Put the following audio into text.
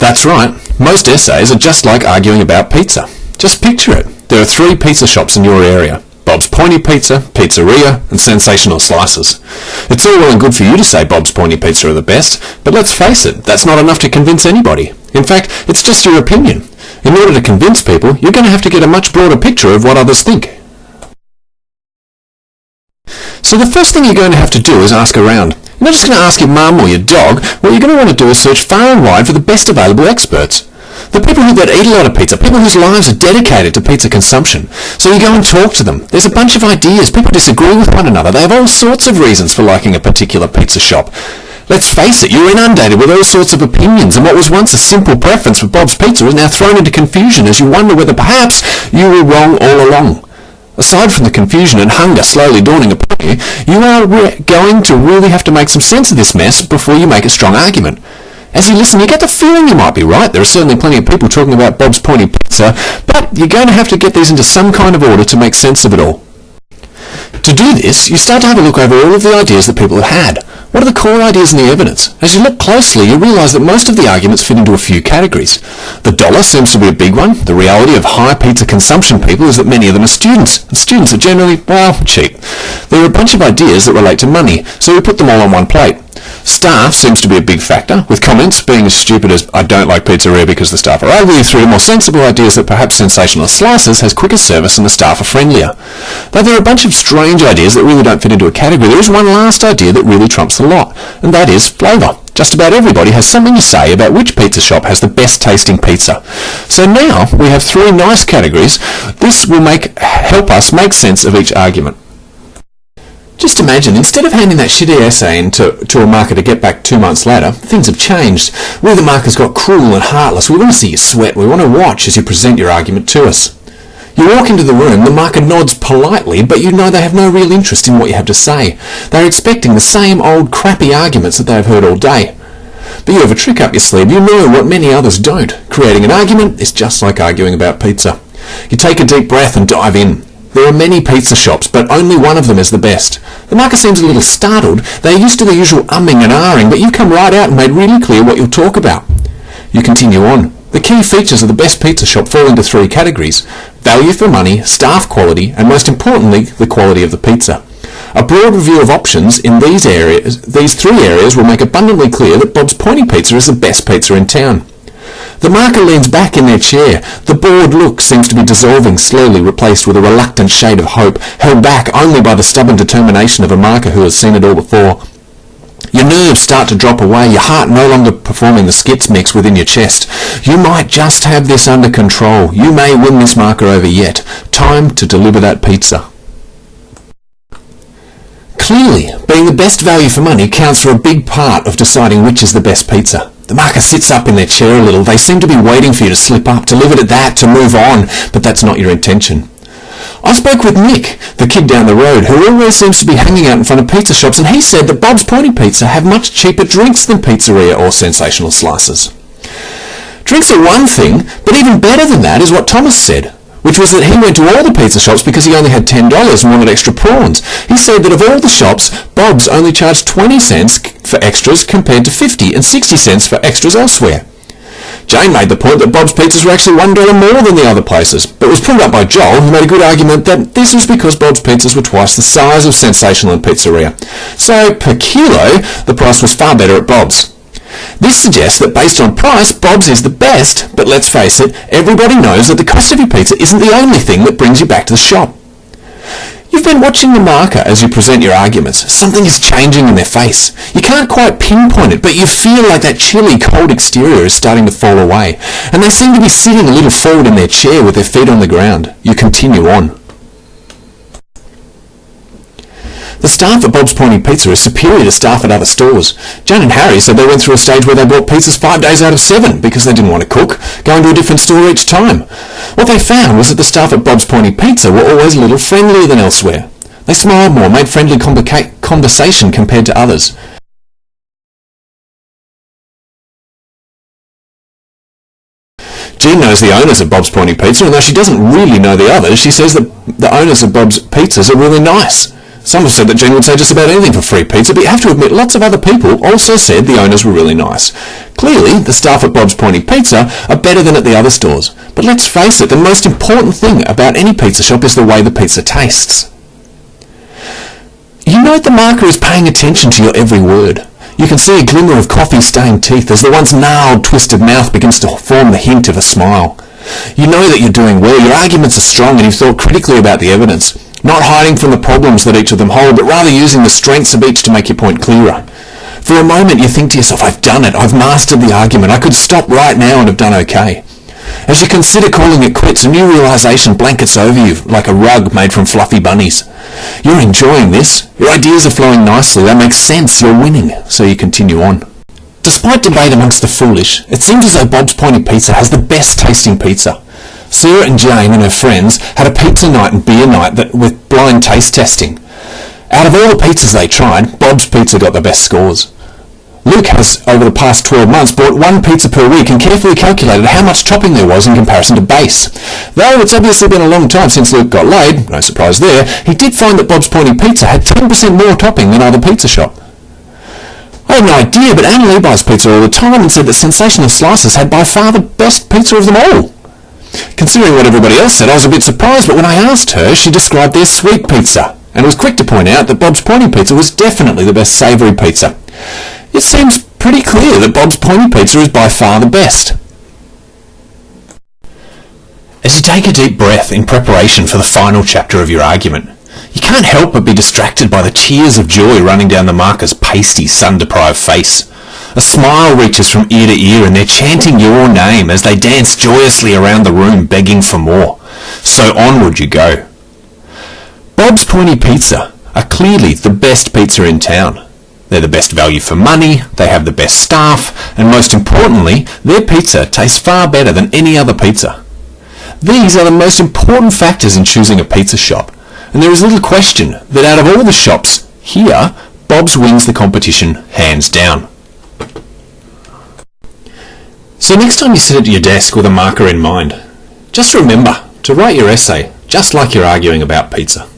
That's right. Most essays are just like arguing about pizza. Just picture it. There are 3 pizza shops in your area. Bob's Pointy Pizza, Pizzeria, and Sensational Slices. It's all well and good for you to say Bob's Pointy Pizza are the best, but let's face it, that's not enough to convince anybody. In fact, it's just your opinion. In order to convince people, you're going to have to get a much broader picture of what others think. So the first thing you're going to have to do is ask around. You're not just going to ask your mum or your dog. What you're going to want to do is search far and wide for the best available experts. The people that eat a lot of pizza, people whose lives are dedicated to pizza consumption. So you go and talk to them. There's a bunch of ideas. People disagree with one another. They have all sorts of reasons for liking a particular pizza shop. Let's face it, you're inundated with all sorts of opinions, and what was once a simple preference for Bob's Pizza is now thrown into confusion as you wonder whether perhaps you were wrong all along. Aside from the confusion and hunger slowly dawning upon you, you are going to really have to make some sense of this mess before you make a strong argument. As you listen, you get the feeling you might be right. There are certainly plenty of people talking about Bob's Pointy Pizza, but you're going to have to get these into some kind of order to make sense of it all. To do this, you start to have a look over all of the ideas that people have had. What are the core ideas and the evidence? As you look closely, you realise that most of the arguments fit into a few categories. The dollar seems to be a big one. The reality of high pizza consumption people is that many of them are students, and students are generally, well, cheap. There are a bunch of ideas that relate to money, so we put them all on one plate. Staff seems to be a big factor, with comments being as stupid as "I don't like Pizzeria because the staff are ugly," through to more sensible ideas that perhaps Sensational Slices has quicker service and the staff are friendlier. Though there are a bunch of strange ideas that really don't fit into a category, there is one last idea that really trumps the lot, and that is flavour. Just about everybody has something to say about which pizza shop has the best tasting pizza. So now we have 3 nice categories. This will help us make sense of each argument. Just imagine, instead of handing that shitty essay in to a marker to get back 2 months later, things have changed. We the markers got cruel and heartless. We want to see you sweat. We want to watch as you present your argument to us. You walk into the room, the marker nods politely, but you know they have no real interest in what you have to say. They're expecting the same old crappy arguments that they have heard all day. But you have a trick up your sleeve. You know what many others don't. Creating an argument is just like arguing about pizza. You take a deep breath and dive in. There are many pizza shops, but only one of them is the best. The marker seems a little startled. They're used to the usual umming and ahhing, but you've come right out and made really clear what you'll talk about. You continue on. The key features of the best pizza shop fall into 3 categories: value for money, staff quality, and most importantly, the quality of the pizza. A broad review of options in these 3 areas will make abundantly clear that Bob's Pointy Pizza is the best pizza in town. The marker leans back in their chair. The bored look seems to be dissolving slowly, replaced with a reluctant shade of hope, held back only by the stubborn determination of a marker who has seen it all before. Your nerves start to drop away, your heart no longer performing the skits mix within your chest. You might just have this under control. You may win this marker over yet. Time to deliver that pizza. Clearly, being the best value for money counts for a big part of deciding which is the best pizza. The marker sits up in their chair a little. They seem to be waiting for you to slip up, to leave it at that, to move on, but that's not your intention. I spoke with Nick, the kid down the road, who always seems to be hanging out in front of pizza shops, and he said that Bob's Pointy Pizza have much cheaper drinks than Pizzeria or Sensational Slices. Drinks are one thing, but even better than that is what Thomas said, which was that he went to all the pizza shops because he only had $10 and wanted extra prawns. He said that of all the shops, Bob's only charged 20 cents for extras compared to 50 and 60 cents for extras elsewhere. Jane made the point that Bob's pizzas were actually $1 more than the other places, but was pulled up by Joel, who made a good argument that this was because Bob's pizzas were twice the size of Sensational and Pizzeria. So, per kilo, the price was far better at Bob's. This suggests that based on price, Bob's is the best, but let's face it, everybody knows that the cost of your pizza isn't the only thing that brings you back to the shop. You've been watching the marker as you present your arguments. Something is changing in their face. You can't quite pinpoint it, but you feel like that chilly, cold exterior is starting to fall away, and they seem to be sitting a little forward in their chair with their feet on the ground. You continue on. The staff at Bob's Pointy Pizza is superior to staff at other stores. Jan and Harry said they went through a stage where they bought pizzas 5 days out of 7 because they didn't want to cook, going to a different store each time. What they found was that the staff at Bob's Pointy Pizza were always a little friendlier than elsewhere. They smiled more, made friendly conversation compared to others. Jean knows the owners of Bob's Pointy Pizza, and though she doesn't really know the others, she says that the owners of Bob's Pizzas are really nice. Some have said that Jean would say just about anything for free pizza, but you have to admit lots of other people also said the owners were really nice. Clearly Clearly, the staff at Bob's Pointy Pizza are better than at the other stores. But let's face it, the most important thing about any pizza shop is the way the pizza tastes. You note the marker is paying attention to your every word. You can see a glimmer of coffee-stained teeth as the once gnarled, twisted mouth begins to form the hint of a smile. You know that you're doing well, your arguments are strong, and you've thought critically about the evidence, not hiding from the problems that each of them hold, but rather using the strengths of each to make your point clearer. For a moment you think to yourself, I've done it, I've mastered the argument, I could stop right now and have done okay. As you consider calling it quits, a new realisation blankets over you like a rug made from fluffy bunnies. You're enjoying this, your ideas are flowing nicely, they make sense, you're winning, so you continue on. Despite debate amongst the foolish, it seems as though Bob's Pointy Pizza has the best tasting pizza. Sarah and Jane and her friends had a pizza night and beer night with blind taste testing. Out of all the pizzas they tried, Bob's Pizza got the best scores. Luke has, over the past 12 months, bought one pizza per week and carefully calculated how much topping there was in comparison to base. Though it's obviously been a long time since Luke got laid, no surprise there, he did find that Bob's Pointy Pizza had 10% more topping than other pizza shop. I had no idea, but Anne-Lee buys pizza all the time and said that Sensational Slices had by far the best pizza of them all. Considering what everybody else said, I was a bit surprised, but when I asked her, she described their sweet pizza, and was quick to point out that Bob's Pointy Pizza was definitely the best savoury pizza. It seems pretty clear that Bob's Pointy Pizza is by far the best. As you take a deep breath in preparation for the final chapter of your argument, you can't help but be distracted by the tears of joy running down the marker's pasty, sun-deprived face. A smile reaches from ear to ear and they're chanting your name as they dance joyously around the room begging for more. So onward you go. Bob's Pointy Pizza are clearly the best pizza in town. They're the best value for money, they have the best staff, and most importantly, their pizza tastes far better than any other pizza. These are the most important factors in choosing a pizza shop, and there is little question that out of all the shops here, Bob's wins the competition hands down. So next time you sit at your desk with a marker in mind, just remember to write your essay just like you're arguing about pizza.